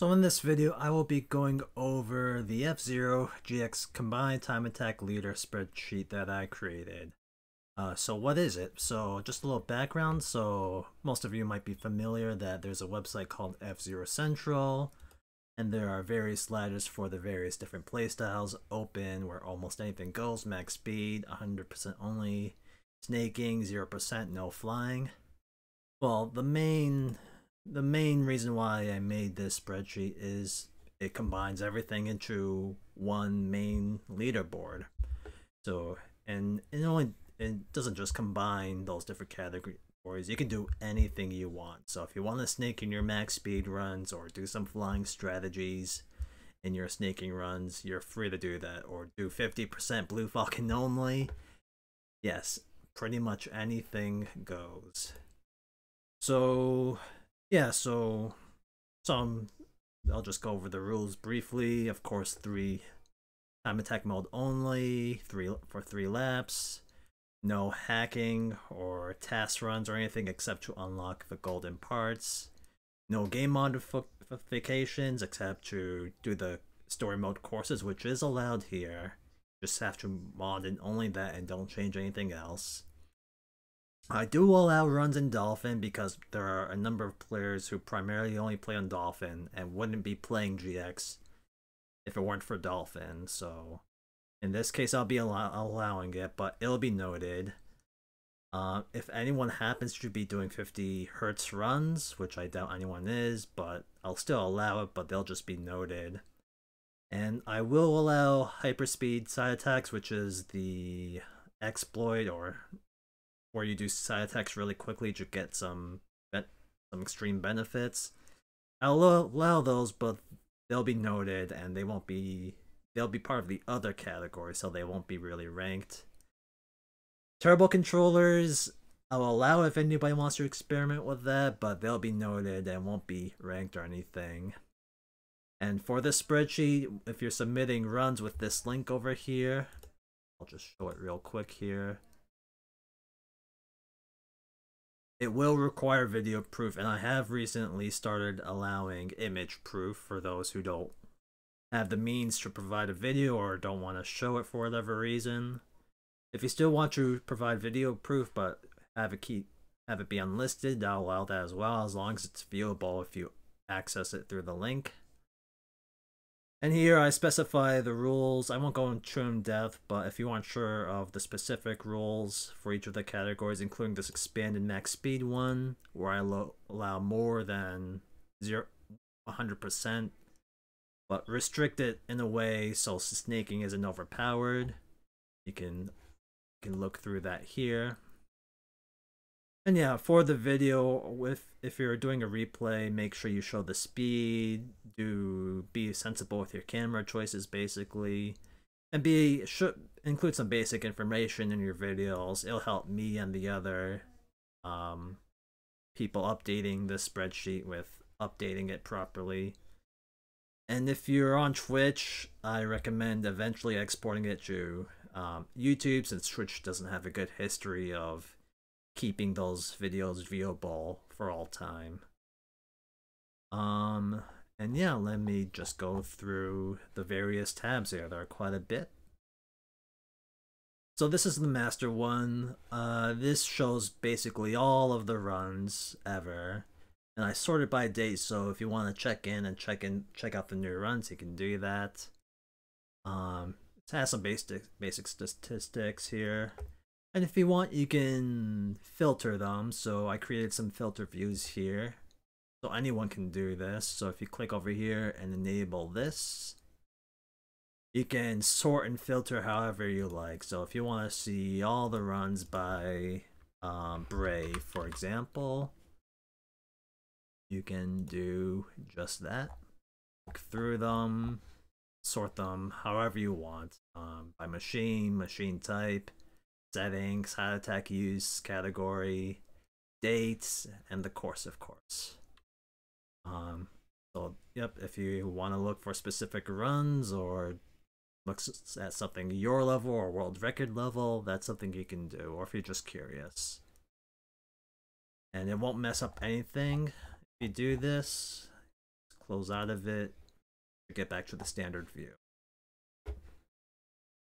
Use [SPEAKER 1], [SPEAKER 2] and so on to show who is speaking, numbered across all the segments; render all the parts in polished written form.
[SPEAKER 1] So in this video, I will be going over the F-Zero GX Combined Time Attack Leader spreadsheet that I created. So what is it? So just a little background. So most of you might be familiar that there's a website called F-Zero Central, and there are various ladders for the various different playstyles. Open, where almost anything goes, max speed, 100% only, snaking, 0%, no flying. Well, the main reason why I made this spreadsheet is it combines everything into one main leaderboard. So, and it doesn't just combine those different categories. You can do anything you want. So if you want to snake in your max speed runs or do some flying strategies in your snaking runs, you're free to do that. Or do 50% Blue Falcon only. Yes, pretty much anything goes. So yeah, I'll just go over the rules briefly. Of course, 3 time attack mode only, 3 laps. No hacking or task runs or anything except to unlock the golden parts. No game modifications except to do the story mode courses, which is allowed here. Just have to mod in only that and don't change anything else. I do allow runs in Dolphin because there are a number of players who primarily only play on Dolphin and wouldn't be playing GX if it weren't for Dolphin. So in this case, I'll be allowing it, but it'll be noted. If anyone happens to be doing 50 Hz runs, which I doubt anyone is, but I'll still allow it, but they'll just be noted. And I will allow hyperspeed side attacks, which is the exploit or where you do side attacks really quickly to get some extreme benefits. I'll allow those, but they'll be noted and they'll be part of the other category, so they won't be really ranked. Turbo controllers, I'll allow if anybody wants to experiment with that, but they'll be noted and won't be ranked or anything. And for this spreadsheet, if you're submitting runs with this link over here, I'll just show it real quick here. It will require video proof, and I have recently started allowing image proof for those who don't have the means to provide a video or don't want to show it for whatever reason. If you still want to provide video proof but have it be unlisted, I'll allow that as well, as long as it's viewable if you access it through the link. And here I specify the rules. I won't go into in depth, but if you aren't sure of the specific rules for each of the categories, including this expanded max speed one, where I allow more than 100%, but restrict it in a way so snaking isn't overpowered. You can look through that here. And yeah, for the video, if you're doing a replay, make sure you show the speed, be sensible with your camera choices basically, and should include some basic information in your videos. It'll help me and the other people updating this spreadsheet with updating it properly. And if you're on Twitch, I recommend eventually exporting it to YouTube, since Twitch doesn't have a good history of keeping those videos viewable for all time. And yeah, let me just go through the various tabs here. There are quite a bit. So this is the master one. This shows basically all of the runs ever. And I sorted by date, so if you want to check out the new runs, you can do that. It has some basic statistics here. And if you want, you can filter them. So I created some filter views here. So anyone can do this. So if you click over here and enable this, you can sort and filter however you like. So if you want to see all the runs by Bray, for example, you can do just that. Look through them, sort them however you want, by machine type, settings, side attack use, category, dates, and the course, of course. So yep, if you want to look for specific runs or look at something your level or world record level, that's something you can do, or if you're just curious. And it won't mess up anything if you do this. close out of it to get back to the standard view.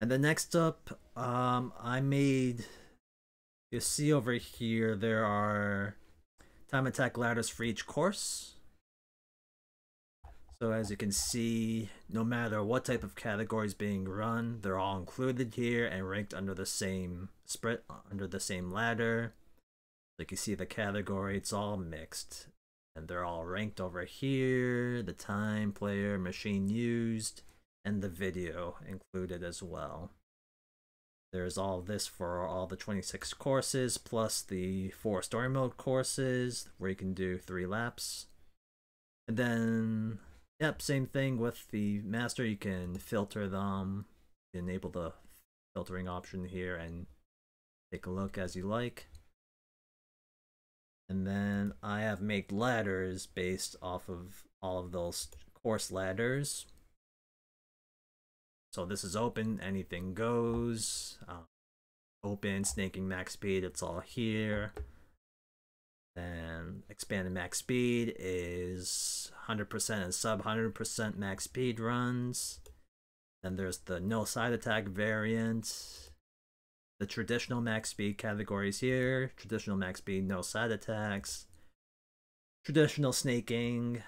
[SPEAKER 1] And then next up, I made, you see over here, there are time attack ladders for each course. So as you can see, no matter what type of category is being run, they're all included here and ranked under the same spread, under the same ladder. Like you see the category, it's all mixed. And they're all ranked over here, the time, player, machine used, and the video included as well. There's all this for all the 26 courses, plus the 4 story mode courses, where you can do 3 laps. And then, yep, same thing with the master, you can filter them, enable the filtering option here, and take a look as you like. And then I have made ladders based off of all of those course ladders. So this is open, anything goes. Open, snaking max speed, it's all here. Then expanded max speed is 100% and sub 100% max speed runs. Then there's the no side attack variant. The traditional max speed categories here. Traditional max speed, no side attacks. Traditional snaking.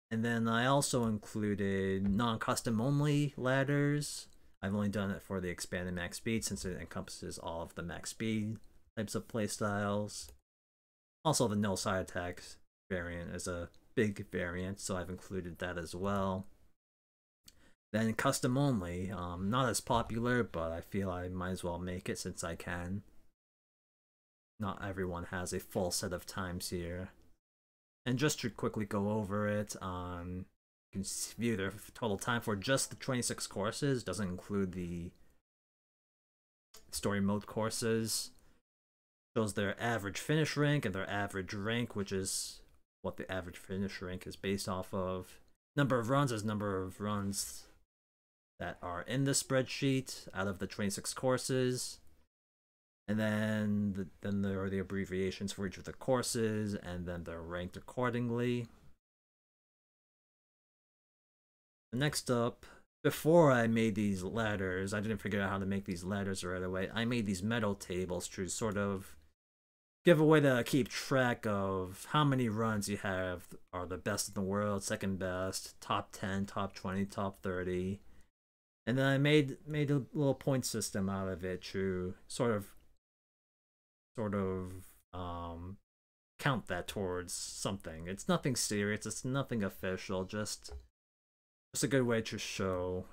[SPEAKER 1] And then I also included non-custom only ladders. I've only done it for the expanded max speed since it encompasses all of the max speed types of playstyles. Also the no side attacks variant is a big variant, so I've included that as well. Then custom only, not as popular, but I feel I might as well make it since I can. Not everyone has a full set of times here. And just to quickly go over it, you can view their total time for just the 26 courses, doesn't include the story mode courses. Shows their average finish rank and their average rank, which is what the average finish rank is based off of. Number of runs is number of runs that are in the spreadsheet out of the 26 courses. And then there are the abbreviations for each of the courses, and then they're ranked accordingly. Next up, before I made these ladders, I didn't figure out how to make these ladders right away. I made these medal tables to sort of give a way to keep track of how many runs you have are the best in the world, second best, top 10, top 20, top 30. And then I made a little point system out of it to sort of count that towards something. It's nothing serious, it's nothing official, just a good way to show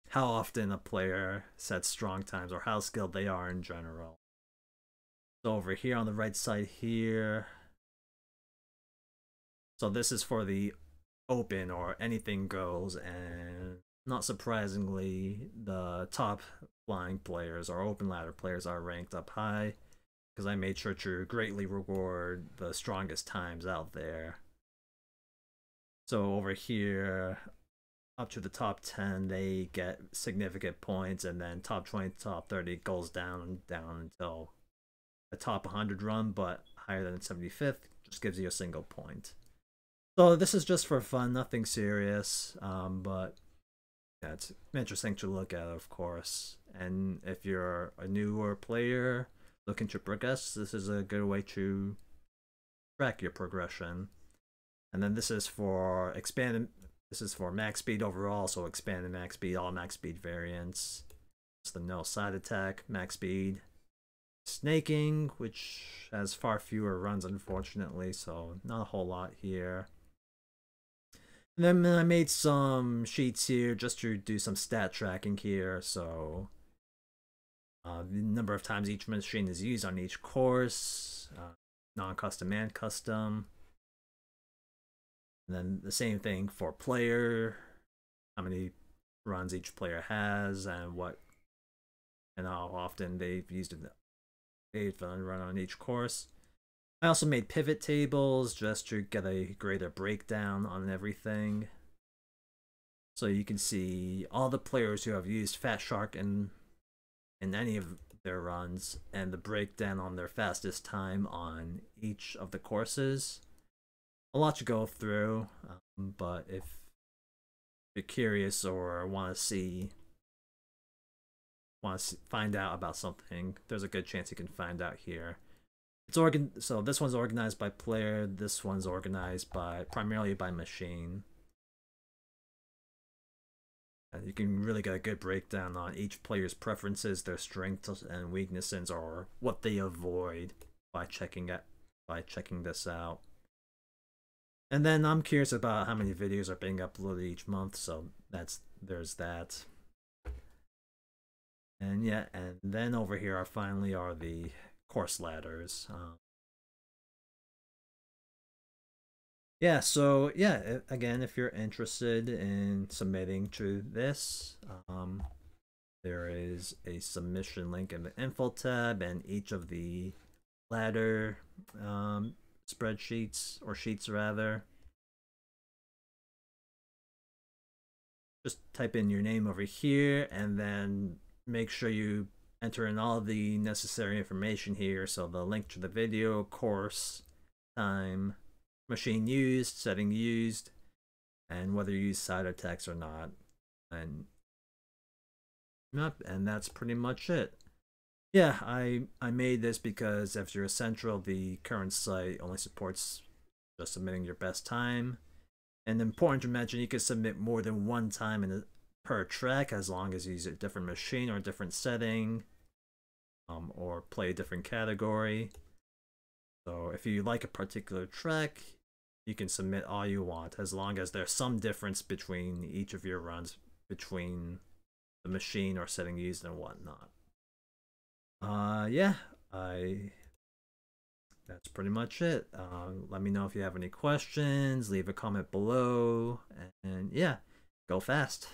[SPEAKER 1] how often a player sets strong times or how skilled they are in general. So over here on the right side here, so this is for the open or anything goes, and not surprisingly, the top flying players or open ladder players are ranked up high because I made sure to greatly reward the strongest times out there. So over here, up to the top 10, they get significant points, and then top 20, top 30 goes down and down until the top 100 run, but higher than 75th just gives you a single point. So this is just for fun, nothing serious, but yeah, it's interesting to look at, of course. And if you're a newer player looking to progress, this is a good way to track your progression. And then this is for expanded, this is for max speed overall, so expanded max speed, all max speed variants. It's the no side attack, max speed. Snaking, which has far fewer runs unfortunately, so not a whole lot here. And then I made some sheets here just to do some stat tracking here, so the number of times each machine is used on each course, non-custom and custom. And then the same thing for player, how many runs each player has and how often they've used it. They've run on each course. I also made pivot tables just to get a greater breakdown on everything. So you can see all the players who have used Fat Shark in any of their runs and the breakdown on their fastest time on each of the courses. a lot to go through, but if you're curious or find out about something, there's a good chance you can find out here. So this one's organized by player, this one's organized primarily by machine. And you can really get a good breakdown on each player's preferences, their strengths and weaknesses, or what they avoid by checking this out. And then I'm curious about how many videos are being uploaded each month, so there's that. And yeah, and then over here finally are the course ladders. Yeah, so yeah, again, if you're interested in submitting to this, there is a submission link in the info tab, and each of the ladder spreadsheets, or sheets rather, just type in your name over here and then make sure you enter in all the necessary information here. So the link to the video, course, time, machine used, setting used, and whether you use side or text or not. And that's pretty much it. Yeah, I made this because F-Zero Central, the current site, only supports just submitting your best time. And important to mention, you can submit more than one time per track, as long as you use a different machine or a different setting, or play a different category. So if you like a particular track, you can submit all you want, as long as there's some difference between each of your runs, between the machine or setting used and whatnot. Yeah, that's pretty much it. Let me know if you have any questions, leave a comment below, and yeah, go fast.